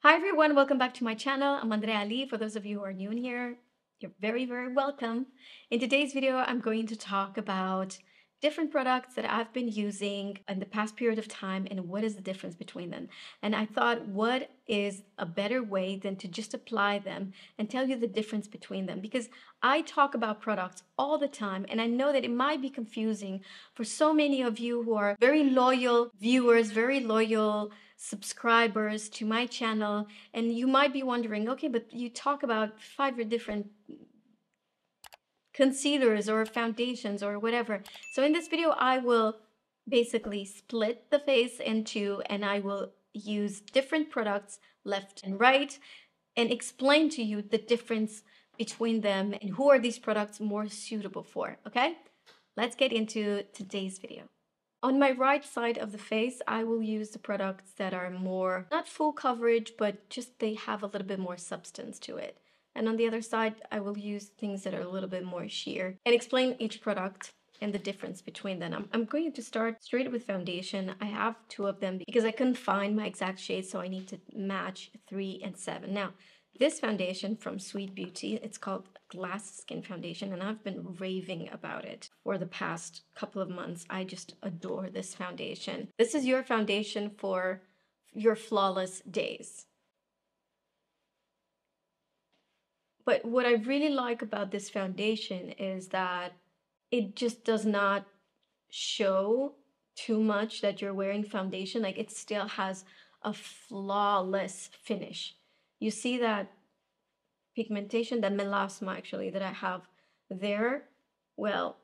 Hi everyone, welcome back to my channel. I'm Andreea. For those of you who are new in here, you're very welcome. In today's video, I'm going to talk about different products that I've been using in the past period of time and what is the difference between them. And I thought, what is a better way than to just apply them and tell you the difference between them? Because I talk about products all the time and I know that it might be confusing for so many of you who are very loyal viewers, very loyal subscribers to my channel, and you might be wondering, okay, but you talk about 5 different concealers or foundations or whatever. So in this video, I will basically split the face in two and I will use different products left and right and explain to you the difference between them and who are these products more suitable for, okay? Let's get into today's video. On my right side of the face, I will use the products that are more, not full coverage, but just they have a little bit more substance to it. And on the other side, I will use things that are a little bit more sheer and explain each product and the difference between them. I'm going to start straight with foundation. I have 2 of them because I couldn't find my exact shade, so I need to match 3 and 7. Now, this foundation from Sweed Beauty, it's called Glass Skin Foundation, and I've been raving about it for the past couple of months. I just adore this foundation. This is your foundation for your flawless days. But what I really like about this foundation is that it just does not show too much that you're wearing foundation. Like, it still has a flawless finish. You see that pigmentation, that melasma actually that I have there, well,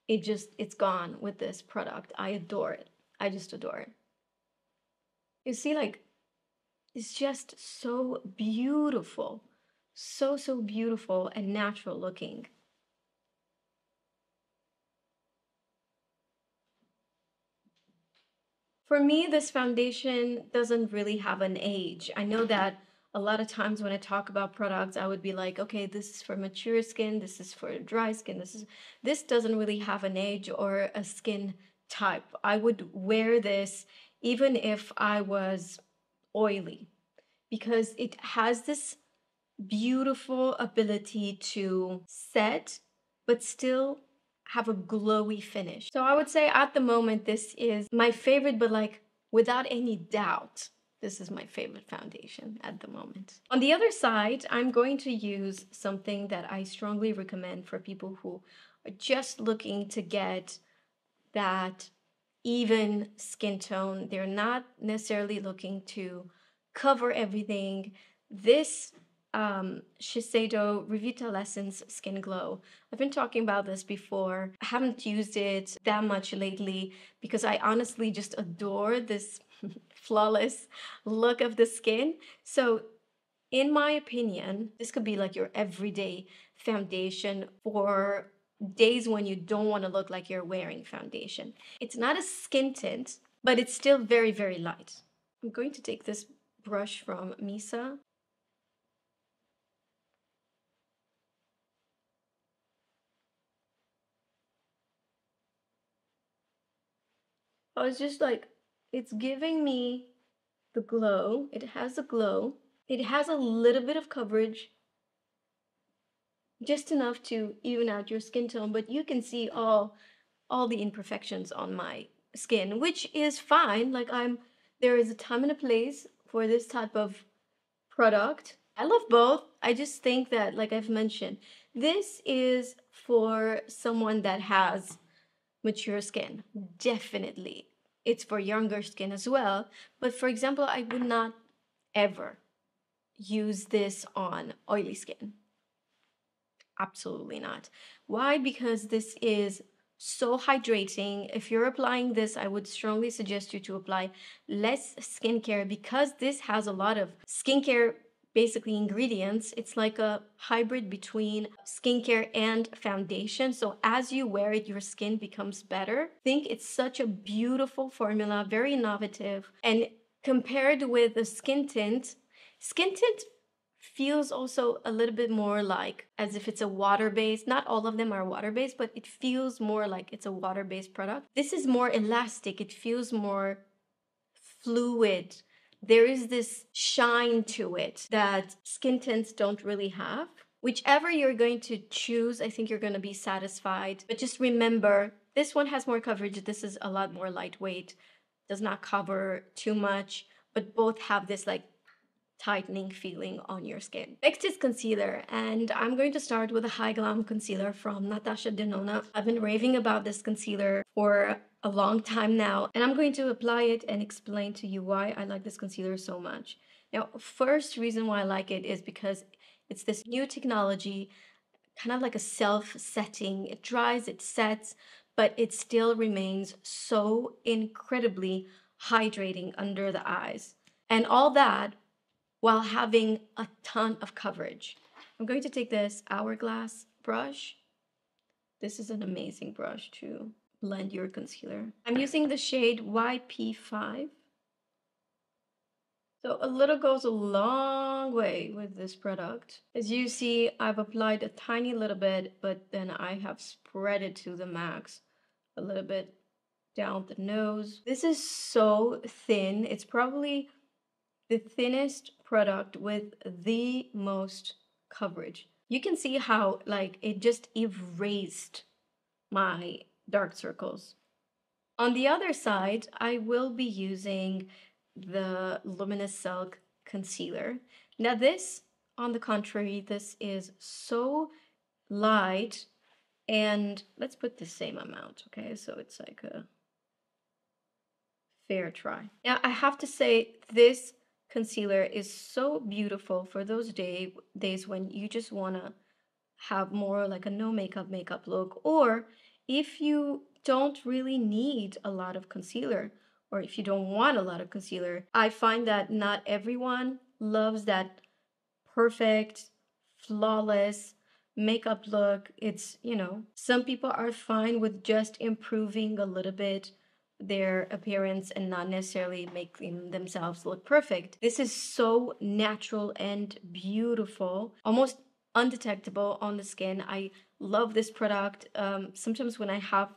it's gone with this product. I adore it. I just adore it. You see, like, it's just so beautiful. So beautiful and natural looking. For me, this foundation doesn't really have an age. I know that a lot of times when I talk about products, I would be like, okay, this is for mature skin, this is for dry skin, this doesn't really have an age or a skin type. I would wear this even if I was oily because it has this beautiful ability to set but still have a glowy finish. So I would say at the moment this is my favorite, but like without any doubt this is my favorite foundation at the moment. On the other side, I'm going to use something that I strongly recommend for people who are just looking to get that even skin tone. They're not necessarily looking to cover everything. This Shiseido Revitalessence Skin Glow. I've been talking about this before. I haven't used it that much lately because I honestly just adore this flawless look of the skin. So in my opinion, this could be like your everyday foundation for days when you don't want to look like you're wearing foundation. It's not a skin tint, but it's still very light. I'm going to take this brush from Misa. I was just like, it's giving me the glow. It has a glow. It has a little bit of coverage, just enough to even out your skin tone, but you can see all the imperfections on my skin, which is fine. Like, there is a time and a place for this type of product. I love both. I just think that, like I've mentioned, this is for someone that has mature skin, definitely. It's for younger skin as well. But for example, I would not ever use this on oily skin. Absolutely not. Why? Because this is so hydrating. If you're applying this, I would strongly suggest you to apply less skincare because this has a lot of skincare basically ingredients. It's like a hybrid between skincare and foundation. So as you wear it, your skin becomes better. I think it's such a beautiful formula, very innovative. And compared with the skin tint feels also a little bit more like as if it's a water-based. Not all of them are water-based, but it feels more like it's a water-based product. This is more elastic. It feels more fluid, there is this shine to it that skin tints don't really have. Whichever you're going to choose, I think you're going to be satisfied. But just remember, this one has more coverage. This is a lot more lightweight, does not cover too much, but both have this like tightening feeling on your skin. Next is concealer, and I'm going to start with a Hy-Glam concealer from Natasha Denona. I've been raving about this concealer for a long time now, and I'm going to apply it and explain to you why I like this concealer so much. Now, first reason why I like it is because it's this new technology, kind of like a self-setting. It dries, it sets, but it still remains so incredibly hydrating under the eyes. And all that while having a ton of coverage. I'm going to take this Hourglass brush. This is an amazing brush to blend your concealer. I'm using the shade YP5. So a little goes a long way with this product. As you see, I've applied a tiny little bit, but then I have spread it to the max. A little bit down the nose. This is so thin. It's probably the thinnest product with the most coverage. You can see how like it just erased my dark circles. On the other side, I will be using the Luminous Silk Concealer. Now this, on the contrary, this is so light, and let's put the same amount, okay? So it's like a fair try. Now I have to say this concealer is so beautiful for those days when you just want to have more like a no makeup look, or if you don't really need a lot of concealer, or if you don't want a lot of concealer. I find that not everyone loves that perfect, flawless makeup look. It's, you know, some people are fine with just improving a little bit their appearance and not necessarily making themselves look perfect. This is so natural and beautiful, almost undetectable on the skin. I love this product. Sometimes when I have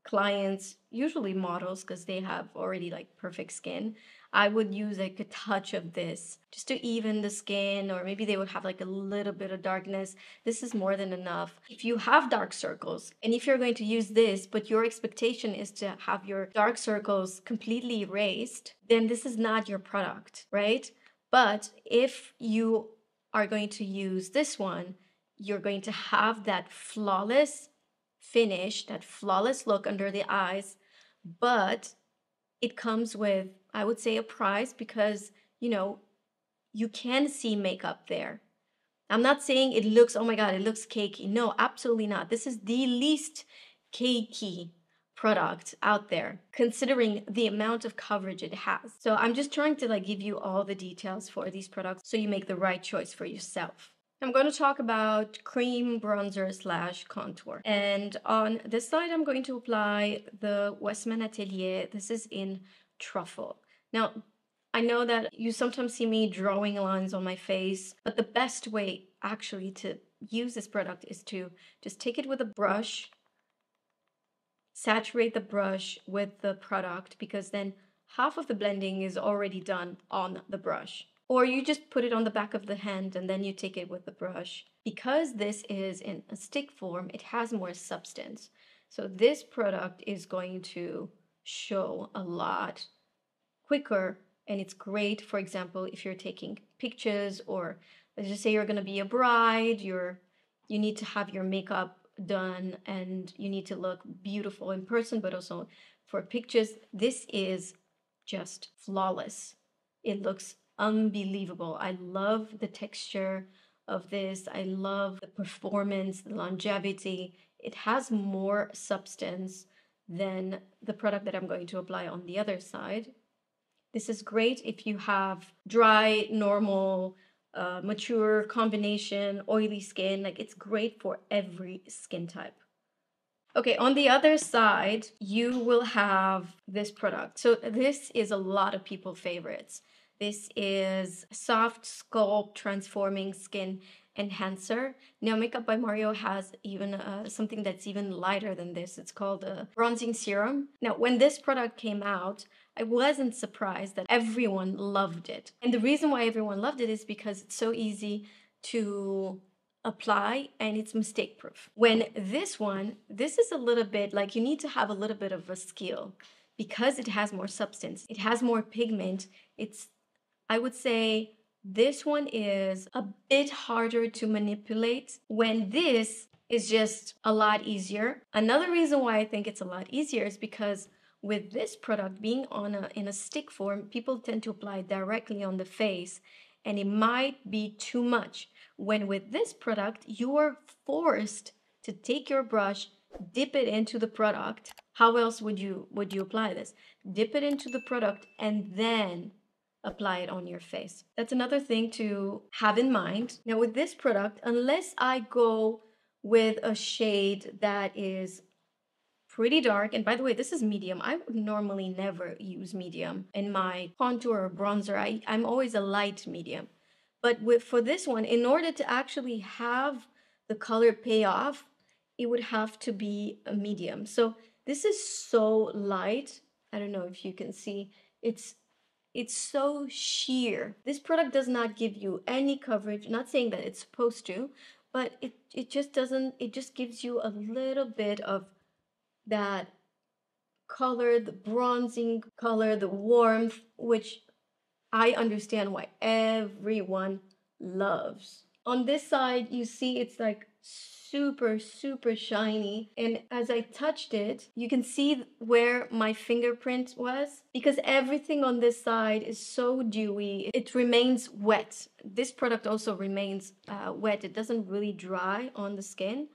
clients, usually models, because they have already like perfect skin, I would use like a touch of this just to even the skin, or maybe they would have like a little bit of darkness. This is more than enough. If you have dark circles and if you're going to use this, but your expectation is to have your dark circles completely erased, then this is not your product, right? But if you are going to use this one, you're going to have that flawless finish, that flawless look under the eyes, but it comes with, I would say, a price, because, you know, you can see makeup there. I'm not saying it looks, oh my God, it looks cakey. No, absolutely not. This is the least cakey product out there, considering the amount of coverage it has. So I'm just trying to like give you all the details for these products so you make the right choice for yourself. I'm going to talk about cream bronzer slash contour. And on this side, I'm going to apply the Westman Atelier. This is in Truffle. Now, I know that you sometimes see me drawing lines on my face, but the best way actually to use this product is to just take it with a brush, saturate the brush with the product, because then half of the blending is already done on the brush. Or you just put it on the back of the hand and then you take it with the brush. Because this is in a stick form, it has more substance. So this product is going to show a lot quicker, and it's great, for example, if you're taking pictures, or let's just say you're going to be a bride, you need to have your makeup done and you need to look beautiful in person, but also for pictures. This is just flawless. It looks unbelievable. I love the texture of this. I love the performance, the longevity. It has more substance than the product that I'm going to apply on the other side. This is great if you have dry, normal, mature combination, oily skin. Like, it's great for every skin type. Okay, on the other side, you will have this product. So this is a lot of people's favorites. This is SoftSculpt Transforming Skin Enhancer. Now, Makeup by Mario has even something that's even lighter than this. It's called a bronzing serum. Now, when this product came out, I wasn't surprised that everyone loved it. And the reason why everyone loved it is because it's so easy to apply and it's mistake proof. When this one, this is a little bit like you need to have a little bit of a skill because it has more substance, it has more pigment. It's, I would say, this one is a bit harder to manipulate when this is just a lot easier. Another reason why I think it's a lot easier is because with this product being in a stick form, people tend to apply it directly on the face and it might be too much. When with this product, you are forced to take your brush, dip it into the product. How else would you apply this? Dip it into the product and then apply it on your face. That's another thing to have in mind. Now with this product, unless I go with a shade that is pretty dark, and by the way, this is medium. I would normally never use medium in my contour or bronzer. I'm always a light medium. But for this one, in order to actually have the color pay off, it would have to be a medium. So this is so light. I don't know if you can see. It's so sheer. This product does not give you any coverage. Not saying that it's supposed to, but it just doesn't, it just gives you a little bit of that color, the bronzing color, the warmth, which I understand why everyone loves. On this side, you see it's like super, super shiny. And as I touched it, you can see where my fingerprint was because everything on this side is so dewy. It remains wet. This product also remains wet. It doesn't really dry on the skin.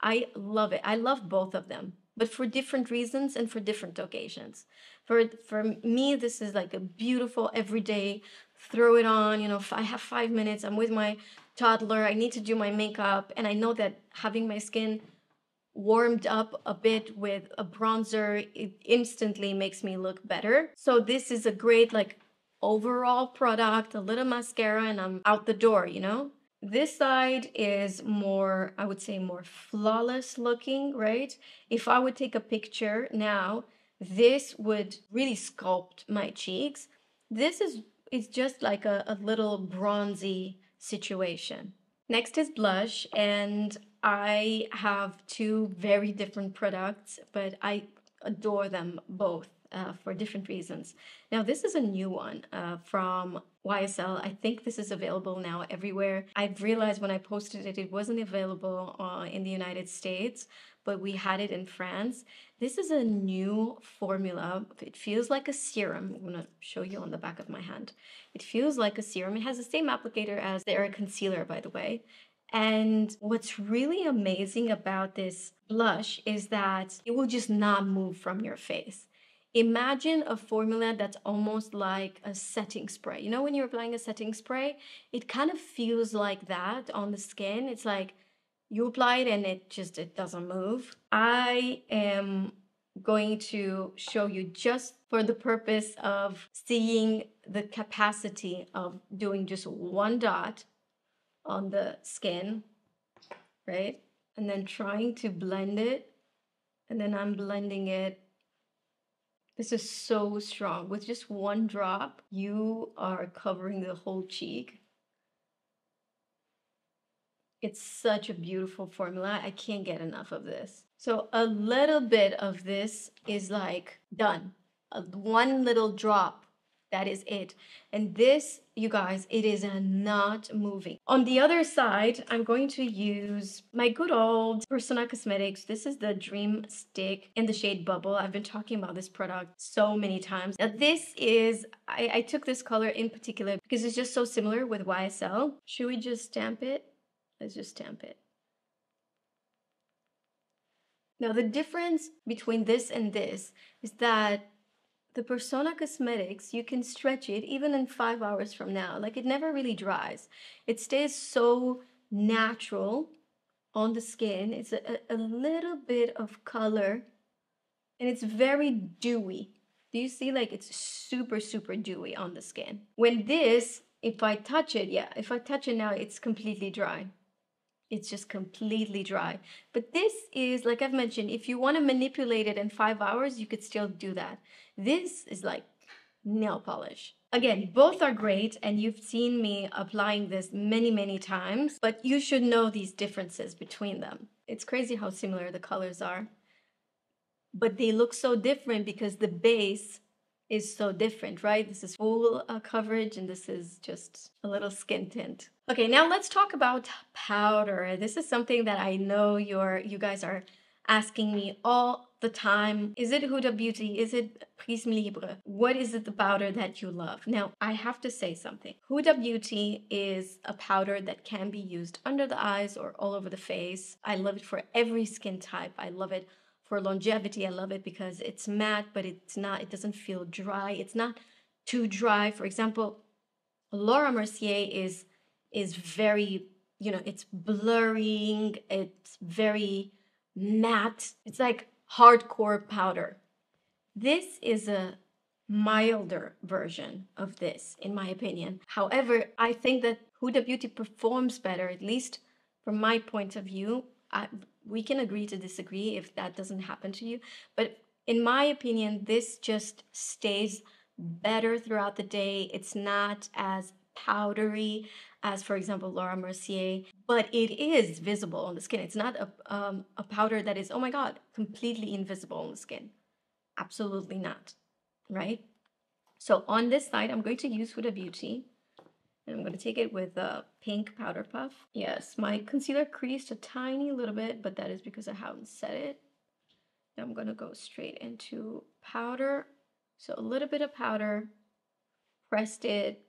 I love it. I love both of them, but for different reasons and for different occasions. For me, this is like a beautiful everyday, throw it on, you know, if I have 5 minutes, I'm with my toddler, I need to do my makeup, and I know that having my skin warmed up a bit with a bronzer, it instantly makes me look better. So this is a great like overall product, a little mascara, and I'm out the door, you know? This side is more, I would say, more flawless looking, right? If I would take a picture now, this would really sculpt my cheeks. This is it's just like a little bronzy situation. Next is blush, and I have two very different products, but I adore them both for different reasons. Now, this is a new one from YSL. I think this is available now everywhere. I've realized when I posted it, it wasn't available in the United States, but we had it in France. This is a new formula. It feels like a serum. I'm gonna show you on the back of my hand. It feels like a serum. It has the same applicator as their concealer, by the way. And what's really amazing about this blush is that it will just not move from your face. Imagine a formula that's almost like a setting spray. You know, when you're applying a setting spray, it kind of feels like that on the skin. It's like you apply it and it doesn't move. I am going to show you just for the purpose of seeing the capacity of doing just one dot on the skin, right? And then trying to blend it. And then I'm blending it. This is so strong. With just one drop, you are covering the whole cheek. It's such a beautiful formula. I can't get enough of this. So a little bit of this is like done. One little drop. That is it. And this, you guys, it is not moving. On the other side, I'm going to use my good old Persona Cosmetics. This is the Dreamstick in the shade Bubble. I've been talking about this product so many times. Now this is, I took this color in particular because it's just so similar with YSL. Should we just stamp it? Let's just stamp it. Now the difference between this and this is that the Persona Cosmetics, you can stretch it even in 5 hours from now. Like it never really dries. It stays so natural on the skin. It's a little bit of color and it's very dewy. Do you see like it's super, super dewy on the skin? When this, if I touch it, yeah, if I touch it now, it's completely dry. It's just completely dry. But this is, like I've mentioned, if you want to manipulate it in 5 hours, you could still do that. This is like nail polish. Again, both are great, and you've seen me applying this many, many times, but you should know these differences between them. It's crazy how similar the colors are, but they look so different because the base is so different, right? This is full coverage, and this is just a little skin tint. Okay, now let's talk about powder. This is something that I know you guys are asking me all the time. Is it Huda Beauty? Is it Prisme Libre? What is it the powder that you love? Now, I have to say something. Huda Beauty is a powder that can be used under the eyes or all over the face. I love it for every skin type. I love it for longevity. I love it because it's matte, but it doesn't feel dry. It's not too dry. For example, Laura Mercier is very, it's blurring, it's very matte. It's like hardcore powder. This is a milder version of this, in my opinion. However, I think that Huda Beauty performs better, at least from my point of view. We can agree to disagree if that doesn't happen to you. But in my opinion, this just stays better throughout the day. It's not as powdery as, for example, Laura Mercier, but it is visible on the skin. It's not a powder that is, oh my God, completely invisible on the skin. Absolutely not, right? So on this side, I'm going to use Huda Beauty. And I'm going to take it with a pink powder puff. Yes, my concealer creased a tiny little bit, but that is because I haven't set it. Now I'm going to go straight into powder. So a little bit of powder, pressed it.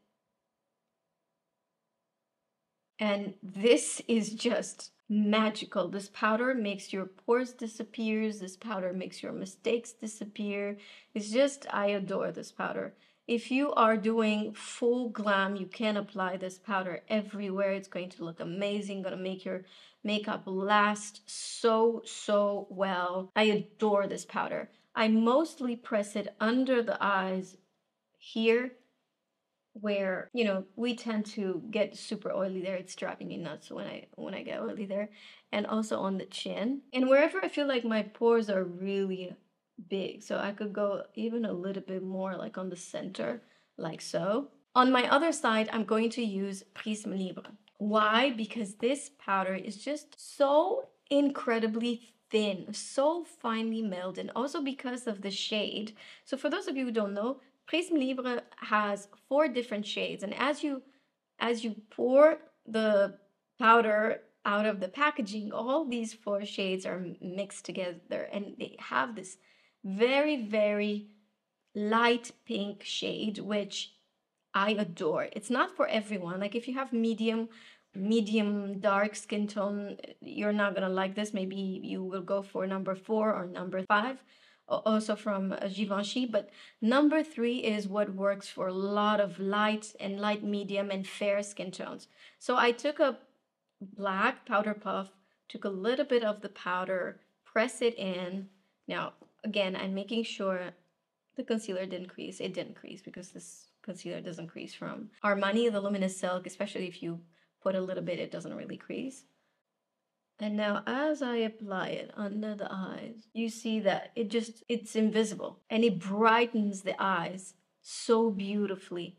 And this is just magical. This powder makes your pores disappear. This powder makes your mistakes disappear. It's just, I adore this powder. If you are doing full glam, you can apply this powder everywhere. It's going to look amazing, gonna make your makeup last so, so well. I adore this powder. I mostly press it under the eyes here, where, we tend to get super oily there. It's driving me nuts when I get oily there. And also on the chin. And wherever I feel like my pores are really big. So I could go even a little bit more like on the center, like so. On my other side, I'm going to use Prisme Libre. Why? Because this powder is just so incredibly thin, so finely milled, and also because of the shade. So for those of you who don't know, Prisme Libre has 4 different shades, and as you pour the powder out of the packaging, all these 4 shades are mixed together, and they have this very, very light pink shade, which I adore. It's not for everyone. Like if you have medium dark skin tone, you're not gonna like this. Maybe you will go for number 4 or number 5, also from Givenchy. But number 3 is what works for a lot of light medium and fair skin tones. So I took a black powder puff, took a little bit of the powder, press it in. Now, again, I'm making sure the concealer didn't crease. It didn't crease because this concealer doesn't crease from Armani, the Luminous Silk, especially if you put a little bit, it doesn't really crease. And now as I apply it under the eyes, you see that it's invisible and it brightens the eyes so beautifully.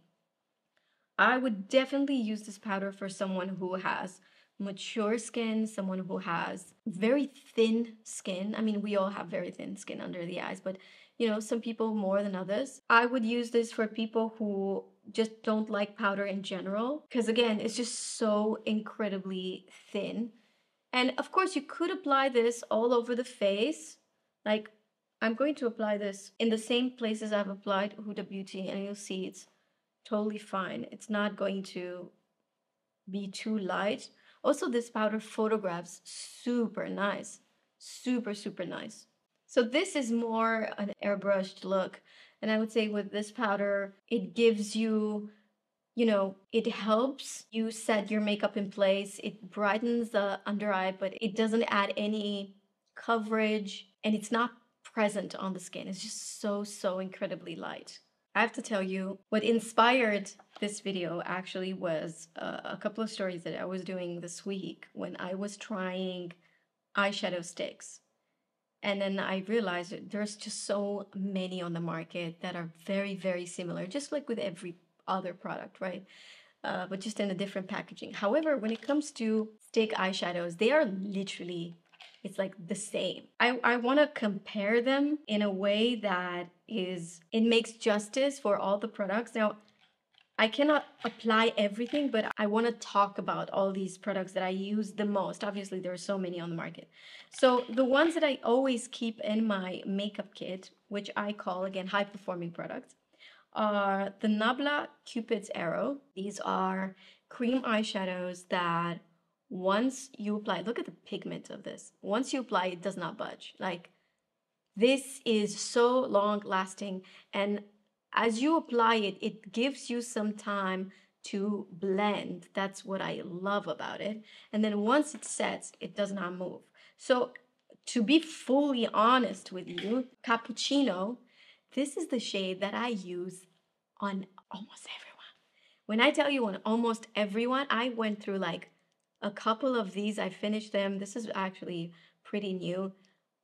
I would definitely use this powder for someone who has mature skin, someone who has very thin skin. I mean, we all have very thin skin under the eyes, but some people more than others. I would use this for people who just don't like powder in general, because again, it's just so incredibly thin. And of course, you could apply this all over the face. Like, I'm going to apply this in the same places I've applied Huda Beauty, and you'll see it's totally fine. It's not going to be too light. Also, this powder photographs super nice. Super, super nice. So this is more an airbrushed look. And I would say with this powder, it gives you, it helps you set your makeup in place. It brightens the under eye, but it doesn't add any coverage, and it's not present on the skin. It's just so, so incredibly light. I have to tell you, what inspired this video actually was a couple of stories that I was doing this week when I was trying eyeshadow sticks. And then I realized that there's just so many on the market that are very, very similar, just like with every other product, right? But just in a different packaging. However, when it comes to stick eyeshadows, they are literally, it's like the same. I want to compare them in a way that it makes justice for all the products. Now, I cannot apply everything, but I want to talk about all these products that I use the most. Obviously, there are so many on the market. So the ones that I always keep in my makeup kit, which I call, again, high-performing products, are the Nabla Cupid's Arrow. These are cream eyeshadows that once you apply, look at the pigment of this. Once you apply, it does not budge. Like, this is so long lasting, and as you apply it, it gives you some time to blend. That's what I love about it. And then once it sets, it does not move. So to be fully honest with you, Cappuccino, this is the shade that I use on almost everyone. When I tell you on almost everyone, I went through like a couple of these. I finished them. This is actually pretty new.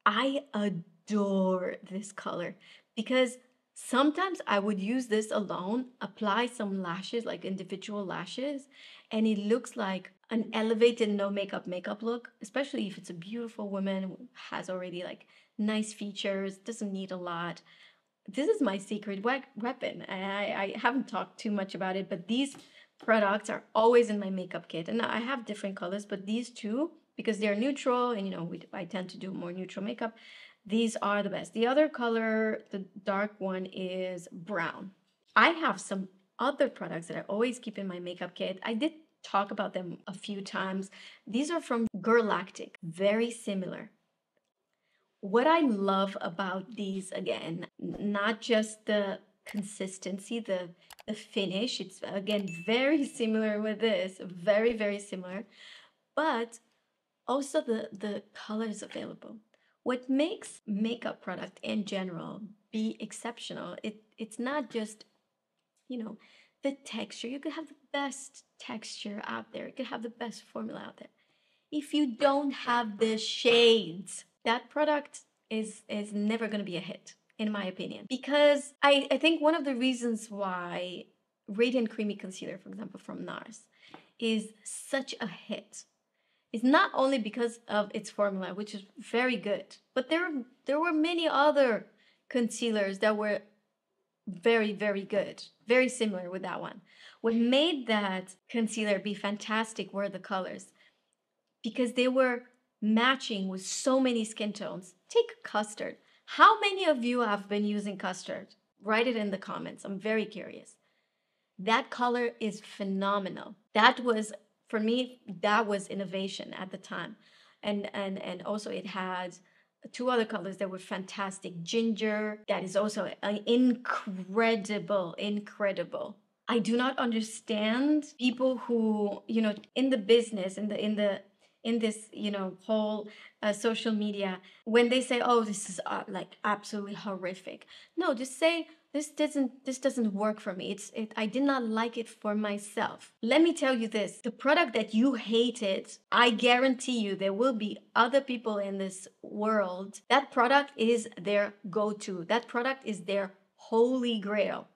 I adore this color because sometimes I would use this alone, apply some lashes, like individual lashes, and it looks like an elevated no makeup look, especially if it's a beautiful woman who has already like nice features, doesn't need a lot. This is my secret weapon. I haven't talked too much about it, but these products are always in my makeup kit. And I have different colors, but these two, because they're neutral and, you know, I tend to do more neutral makeup, these are the best. The other color, the dark one, is brown. I have some other products that I always keep in my makeup kit. I did talk about them a few times. These are from Girlactik, very similar. What I love about these, again, not just the consistency, the finish, it's again very similar with this, very, very similar, but also the colors available. What makes makeup product in general be exceptional, it's not just, you know, the texture. You could have the best texture out there, you could have the best formula out there. If you don't have the shades, that product is never going to be a hit, in my opinion. Because I think one of the reasons why Radiant Creamy Concealer, for example, from NARS, is such a hit is not only because of its formula, which is very good, but there were many other concealers that were very, very good, very similar with that one. What made that concealer be fantastic were the colors, because they were matching with so many skin tones. Take custard. How many of you have been using custard? Write it in the comments. I'm very curious. That color is phenomenal. That was, for me, that was innovation at the time. And also it had two other colors that were fantastic. Ginger, that is also incredible, incredible. I do not understand people who, you know, in the business, in this, you know, whole social media, when they say, oh, this is like absolutely horrific. No, just say, this doesn't work for me. I did not like it for myself. Let me tell you this, the product that you hated, I guarantee you there will be other people in this world. That product is their go-to. That product is their holy grail.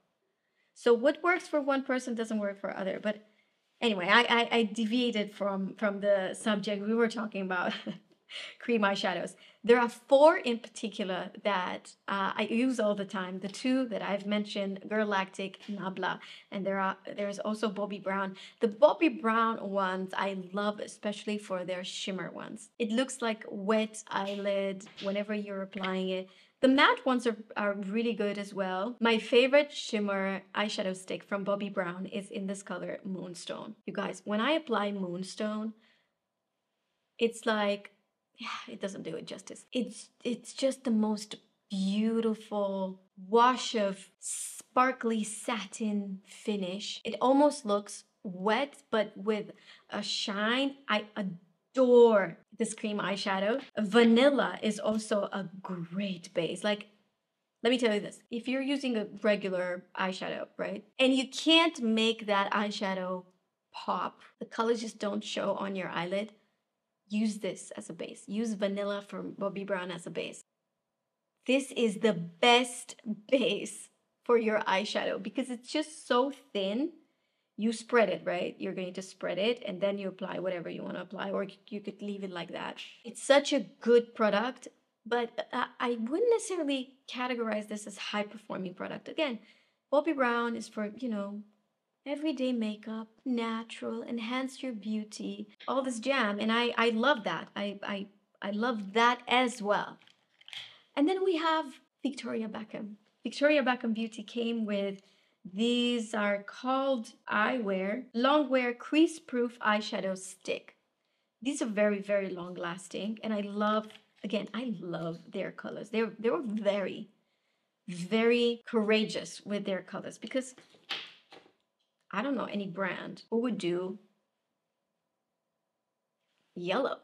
So what works for one person doesn't work for other. But anyway, I deviated from the subject. We were talking about cream eyeshadows. There are four in particular that I use all the time. The two that I've mentioned, Girlactik, Nabla, and there's also Bobbi Brown. The Bobbi Brown ones I love, especially for their shimmer ones. It looks like wet eyelid whenever you're applying it. The matte ones are really good as well. My favorite shimmer eyeshadow stick from Bobbi Brown is in this color, Moonstone. You guys, when I apply Moonstone, it's like, yeah, it doesn't do it justice. It's just the most beautiful wash of sparkly satin finish. It almost looks wet, but with a shine. I adore this cream eyeshadow. Vanilla is also a great base. Like, let me tell you this. If you're using a regular eyeshadow, right, and you can't make that eyeshadow pop, the colors just don't show on your eyelid, use this as a base. Use Vanilla from Bobbi Brown as a base. This is the best base for your eyeshadow because it's just so thin. You spread it, right? You're going to spread it and then you apply whatever you want to apply, or you could leave it like that. It's such a good product, but I wouldn't necessarily categorize this as high performing product. Again, Bobbi Brown is for, you know, everyday makeup, natural, enhance your beauty, all this jam. And I love that. I love that as well. And then we have Victoria Beckham. Victoria Beckham Beauty came with, these are called Longwear Crease Proof Eyeshadow Stick. These are very, very long lasting. And I love, again, I love their colors. They were very, very courageous with their colors because I don't know any brand who would do yellow.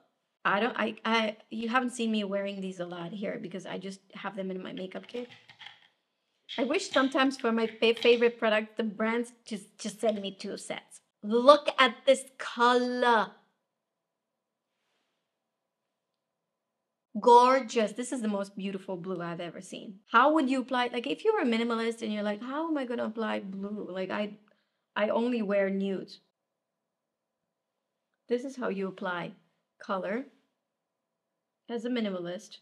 You haven't seen me wearing these a lot here because I just have them in my makeup kit. I wish sometimes for my favorite product, the brands just send me 2 sets. Look at this color. Gorgeous. This is the most beautiful blue I've ever seen. How would you apply, like if you're a minimalist and you're like, how am I going to apply blue? Like I only wear nudes. This is how you apply color as a minimalist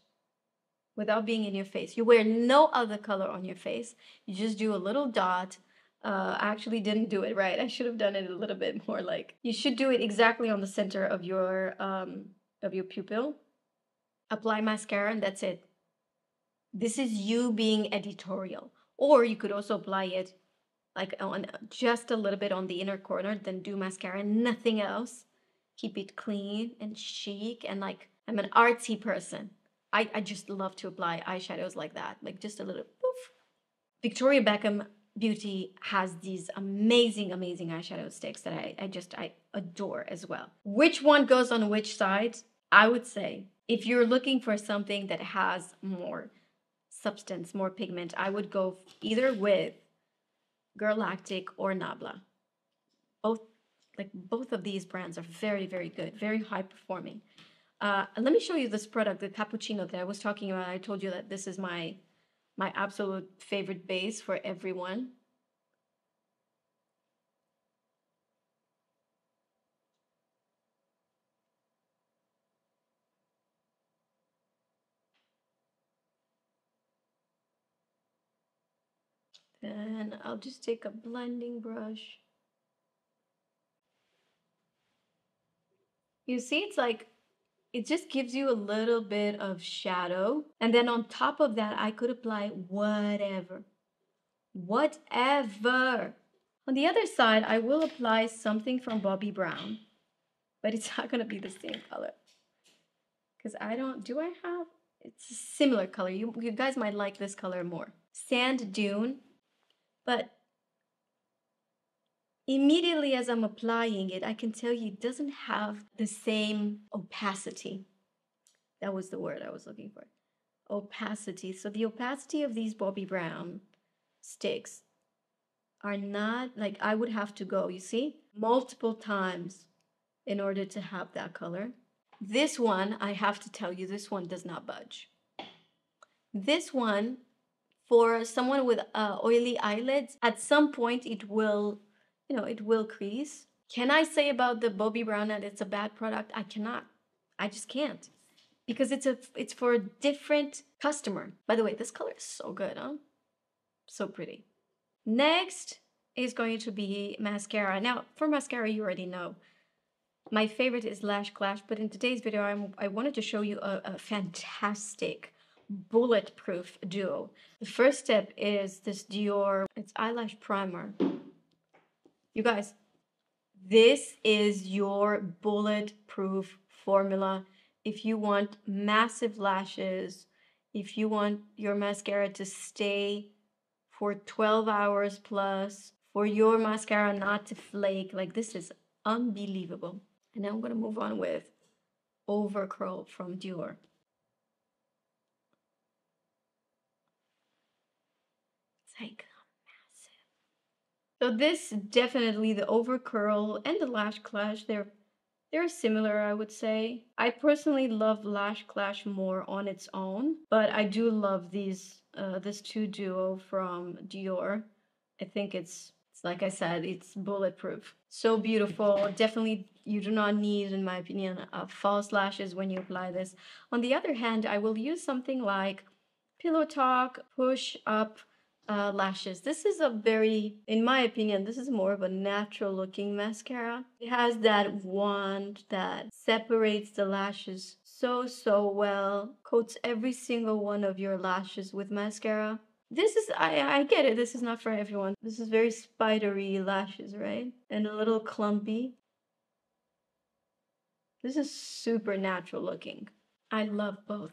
without being in your face. You wear no other color on your face. You just do a little dot. I actually didn't do it right. I should have done it a little bit more like, you should do it exactly on the center of your pupil. Apply mascara and that's it. This is you being editorial. Or you could also apply it like on just a little bit on the inner corner, then do mascara and nothing else. Keep it clean and chic, and like I'm an artsy person. I just love to apply eyeshadows like that, like just a little poof. Victoria Beckham Beauty has these amazing, amazing eyeshadow sticks that I adore as well. Which one goes on which side? I would say if you're looking for something that has more substance, more pigment, I would go either with Girlactik or Nabla. Both of these brands are very, very good, very high performing. Let me show you this product, the Cappuccino that I was talking about. I told you that this is my absolute favorite base for everyone. Then I'll just take a blending brush. You see, it's like, it just gives you a little bit of shadow. And then on top of that, I could apply whatever. Whatever. On the other side, I will apply something from Bobbi Brown, but it's not going to be the same color. Because it's a similar color. You guys might like this color more. Sand Dune, but immediately as I'm applying it, I can tell you it doesn't have the same opacity. That was the word I was looking for. Opacity. So the opacity of these Bobbi Brown sticks are not, like, I would have to go, you see, multiple times in order to have that color. This one, I have to tell you, this one does not budge. This one, for someone with oily eyelids, at some point it will, it will crease. Can I say about the Bobbi Brown that it's a bad product? I cannot. I just can't. Because it's for a different customer. By the way, this color is so good, huh? So pretty. Next is going to be mascara. Now, for mascara, you already know. My favorite is Lash Clash, but in today's video, I wanted to show you a fantastic bulletproof duo. The first step is this Dior, it's eyelash primer. You guys, this is your bulletproof formula. If you want massive lashes, if you want your mascara to stay for 12 hours plus, for your mascara not to flake, like this is unbelievable. And now I'm going to move on with Overcurl from Dior. It's like massive. So this definitely, the Overcurl and the Lash Clash, they're They're similar, I would say. I personally love Lash Clash more on its own, but I do love this two duo from Dior. I think it's like I said, it's bulletproof. So beautiful. Definitely, you do not need, in my opinion, false lashes when you apply this. On the other hand, I will use something like Pillow Talk Push Up lashes. This is a very, in my opinion, this is more of a natural looking mascara. It has that wand that separates the lashes so well, coats every single one of your lashes with mascara. This is, I get it, this is not for everyone. This is very spidery lashes, right? And a little clumpy. This is super natural looking. I love both.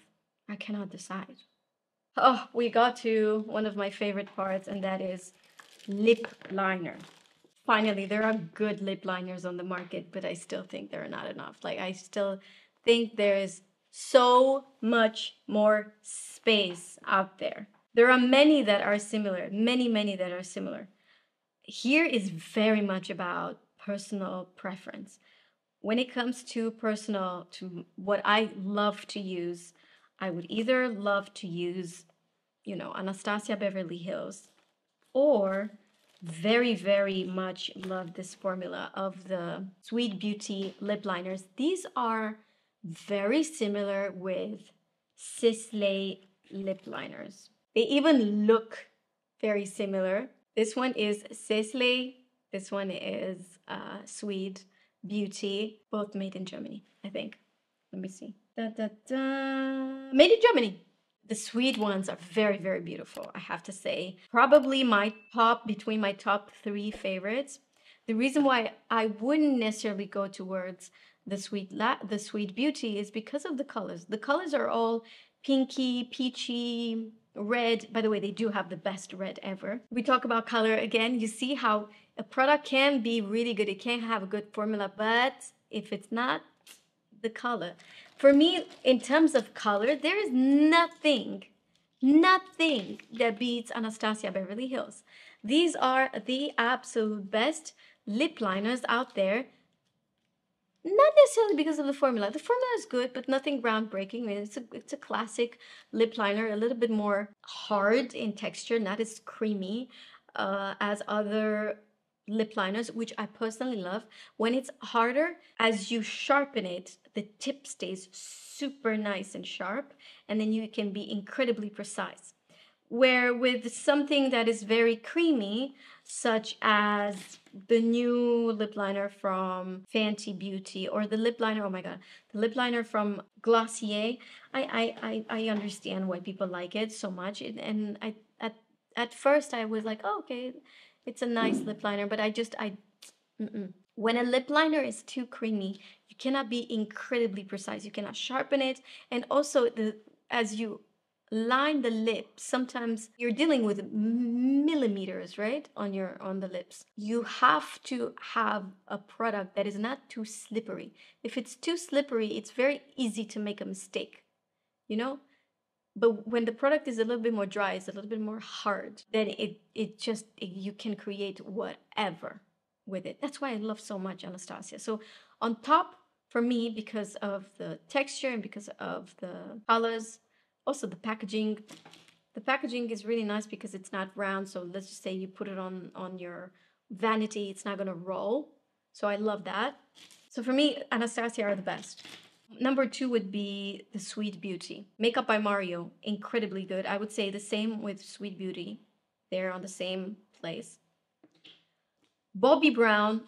I cannot decide. Oh, we got to one of my favorite parts, and that is lip liner. Finally, there are good lip liners on the market, but I still think they're not enough. Like, I still think there is so much more space out there. There are many that are similar, many that are similar. Here is very much about personal preference. When it comes to personal, to what I love to use, I would either love to use, you know, Anastasia Beverly Hills, or very much love this formula of the Sweed Beauty lip liners. These are very similar with Sisley lip liners. They even look very similar. This one is Sisley, this one is Sweed Beauty, both made in Germany, I think. Let me see. Made in Germany. The Sweed ones are very beautiful, I have to say. Probably my top, between my top 3 favorites. The reason why I wouldn't necessarily go towards the Sweed Beauty is because of the colors. The colors are all pinky, peachy, red. By the way, they do have the best red ever. We talk about color again. You see how a product can be really good. It can have a good formula, but if it's not the color. For me, in terms of color, there is nothing that beats Anastasia Beverly Hills. These are the absolute best lip liners out there. Not necessarily because of the formula. The formula is good, but nothing groundbreaking. I mean, it's a classic lip liner, a little bit more hard in texture, not as creamy as other lip liners, which I personally love. When it's harder, as you sharpen it, the tip stays super nice and sharp, and then you can be incredibly precise. Where with something that is very creamy, such as the new lip liner from Fenty Beauty, or the lip liner, oh my god, the lip liner from Glossier, I understand why people like it so much. And at first I was like, oh, okay, it's a nice lip liner, but when a lip liner is too creamy, you cannot be incredibly precise. You cannot sharpen it, and also as you line the lip, sometimes you're dealing with millimeters, right, on the lips. You have to have a product that is not too slippery. If it's too slippery, it's very easy to make a mistake, you know. But when the product is a little bit more dry, it's a little bit more hard, then you can create whatever with it. That's why I love so much Anastasia. So on top, for me, because of the texture and because of the colors, also the packaging. The packaging is really nice because it's not round. So let's just say you put it on your vanity, it's not gonna roll. So I love that. So for me, Anastasia are the best. Number 2 would be the Sweed Beauty. Makeup by Mario, incredibly good. I would say the same with Sweed Beauty. They're on the same place. Bobbi Brown,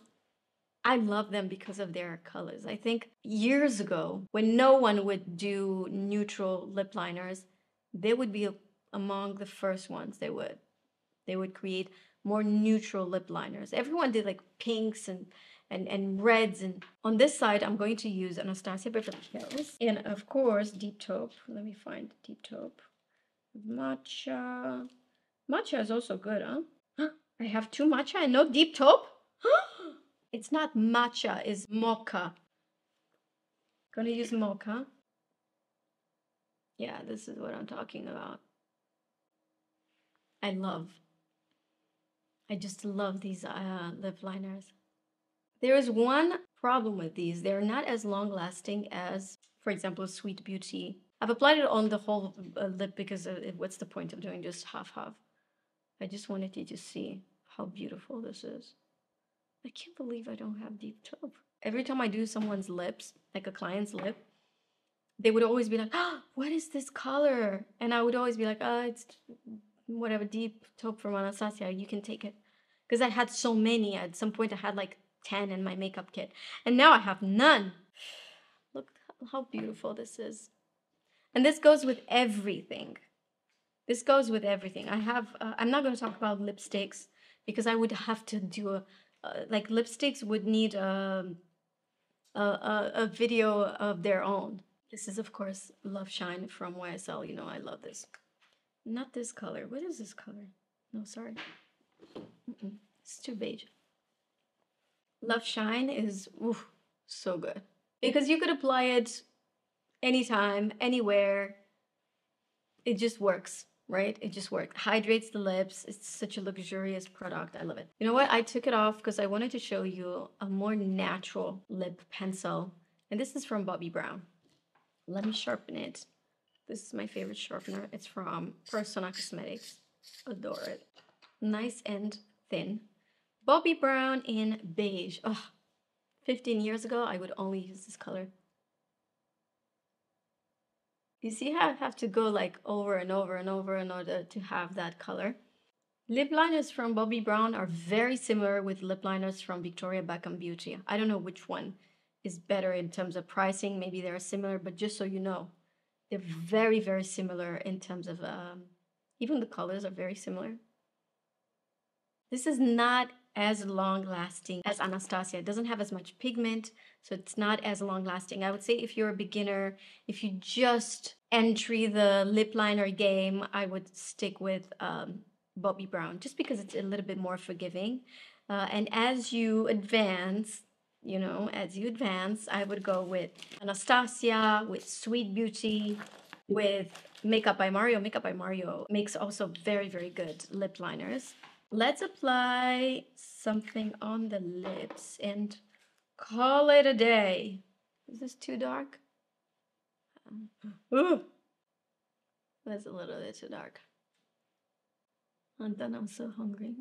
I love them because of their colors. I think years ago, when no one would do neutral lip liners, they would be among the first ones. They would create more neutral lip liners. Everyone did like pinks and reds. And on this side, I'm going to use Anastasia Beverly Hills. And of course, Deep Taupe. Let me find Deep Taupe. Matcha. Matcha is also good, huh? I have 2 matcha and no Deep Taupe? It's not matcha, it's mocha. Gonna use mocha. Yeah, this is what I'm talking about. I just love these lip liners. There is one problem with these. They're not as long lasting as, for example, Sweet Beauty. I've applied it on the whole lip because what's the point of doing just half-half? I just wanted you to see how beautiful this is. I can't believe I don't have deep taupe. Every time I do someone's lips, like a client's lip, they would always be like, oh, what is this color? And I would always be like, oh, it's whatever, deep taupe from Anastasia, you can take it. Because I had so many. At some point I had like 10 in my makeup kit. And now I have none. Look how beautiful this is. And this goes with everything. This goes with everything. I'm not going to talk about lipsticks because I would have to do like lipsticks would need a video of their own. This is, of course, Love Shine from YSL. You know, I love this. Not this color. What is this color? No, sorry. It's too beige. Love Shine is so good. Because you could apply it anytime, anywhere. It just works, right? It just works. Hydrates the lips. It's such a luxurious product. I love it. You know what? I took it off because I wanted to show you a more natural lip pencil. And this is from Bobbi Brown. Let me sharpen it. This is my favorite sharpener. It's from Persona Cosmetics. Adore it. Nice and thin. Bobbi Brown in beige. Oh, 15 years ago, I would only use this color. You see how I have to go like over and over and over in order to have that color? Lip liners from Bobbi Brown are very similar with lip liners from Victoria Beckham Beauty. I don't know which one is better in terms of pricing. Maybe they're similar, but just so you know, they're very, very similar in terms of, even the colors are very similar. This is not as long lasting as Anastasia. It doesn't have as much pigment, so it's not as long lasting. I would say if you're a beginner, if you just enter the lip liner game, I would stick with Bobbi Brown, just because it's a little bit more forgiving. And as you advance, you know, I would go with Anastasia, with Sweet Beauty, with Makeup by Mario. Makeup by Mario makes also very, very good lip liners. Let's apply something on the lips and call it a day. Is this too dark? Ooh, that's a little bit too dark. And then I'm so hungry.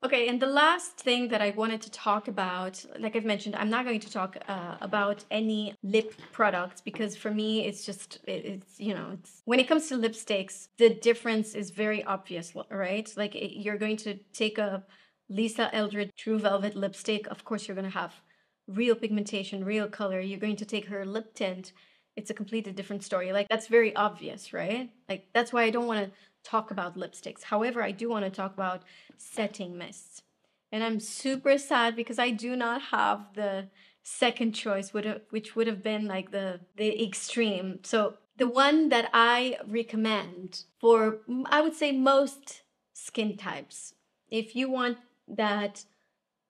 Okay, and the last thing that I wanted to talk about, like I've mentioned, I'm not going to talk about any lip products because for me, it's just, it's when it comes to lipsticks, the difference is very obvious, right? Like you're going to take a Lisa Eldridge True Velvet lipstick. Of course, you're going to have real pigmentation, real color. You're going to take her lip tint. It's a completely different story. Like that's very obvious, right? Like that's why I don't want to talk about lipsticks. However, I do want to talk about setting mists. And I'm super sad because I do not have the second choice, which would have been like the extreme. So the one that I recommend for, I would say, most skin types, if you want that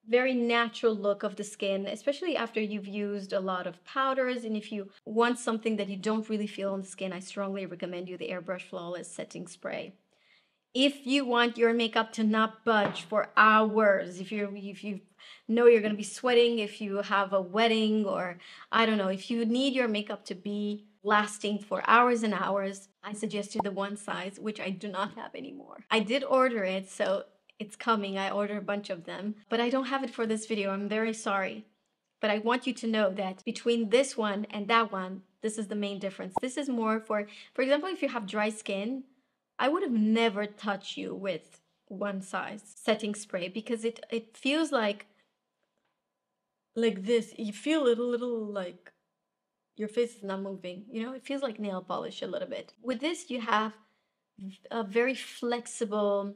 very natural look of the skin, especially after you've used a lot of powders, and if you want something that you don't really feel on the skin, I strongly recommend you the Airbrush Flawless Setting Spray. If you want your makeup to not budge for hours, if you know you're going to be sweating, if you have a wedding, or I don't know, if you need your makeup to be lasting for hours and hours, I suggest you the one size, which I do not have anymore. I did order it, so it's coming. I ordered a bunch of them, but I don't have it for this video. I'm very sorry. But I want you to know that between this one and that one, this is the main difference. This is more for example, if you have dry skin, I would have never touched you with one size setting spray because it feels like this. You feel a little like your face is not moving. You know, it feels like nail polish a little bit. With this, you have a very flexible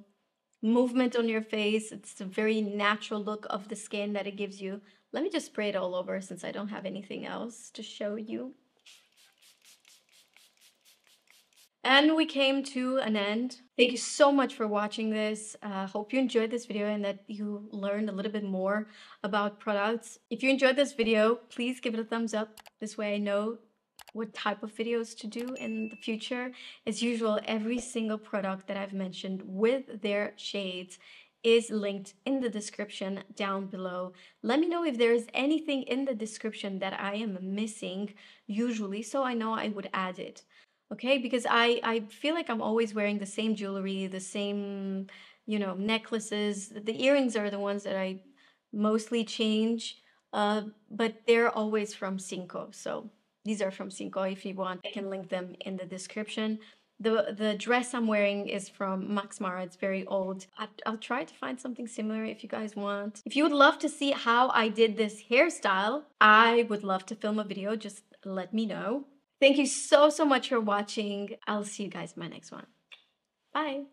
movement on your face. It's a very natural look of the skin that it gives you. Let me just spray it all over since I don't have anything else to show you. And we came to an end. Thank you so much for watching this. Hope you enjoyed this video and that you learned a little bit more about products. If you enjoyed this video, please give it a thumbs up. This way I know what type of videos to do in the future. As usual, every single product that I've mentioned with their shades is linked in the description down below. Let me know if there is anything in the description that I am missing usually, so I know I would add it. Okay, because I feel like I'm always wearing the same jewelry, the same, you know, necklaces. The earrings are the ones that I mostly change, but they're always from Cinco. So these are from Cinco. If you want, I can link them in the description. The dress I'm wearing is from Max Mara. It's very old. I'll try to find something similar if you guys want. If you would love to see how I did this hairstyle, I would love to film a video. Just let me know. Thank you so much for watching. I'll see you guys in my next one. Bye.